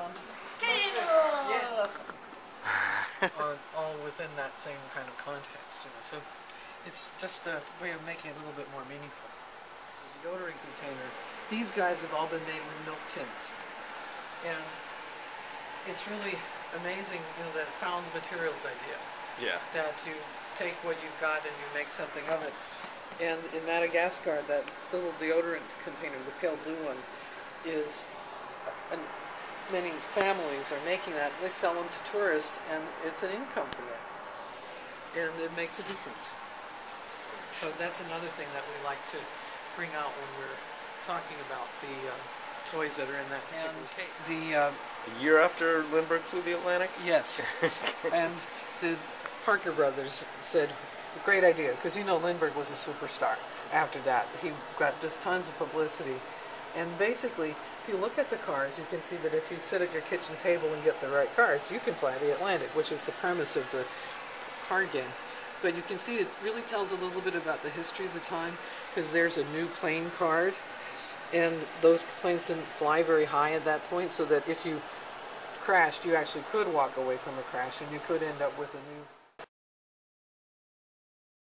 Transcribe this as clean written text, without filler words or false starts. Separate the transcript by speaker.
Speaker 1: onto the table. Yes. all within that same kind of context, you know. So it's just a way of making it a little bit more meaningful. The deodorant container, these guys have all been made with milk tins. And it's really amazing, you know, that found materials idea.
Speaker 2: Yeah.
Speaker 1: That you take what you've got and you make something of it. And in Madagascar, that little deodorant container, the pale blue one, is, many families are making that. They sell them to tourists, and it's an income for them. And it makes a difference. So that's another thing that we like to bring out when we're talking about the toys that are in that particular case.
Speaker 2: A year after Lindbergh flew the Atlantic?
Speaker 1: Yes. And the Parker brothers said, great idea, because you know Lindbergh was a superstar after that. He got just tons of publicity. And basically, if you look at the cards, you can see that if you sit at your kitchen table and get the right cards, you can fly the Atlantic, which is the premise of the card game. But you can see it really tells a little bit about the history of the time, because there's a new plane card, and those planes didn't fly very high at that point, so that if you crashed, you actually could walk away from a crash, and you could end up with a new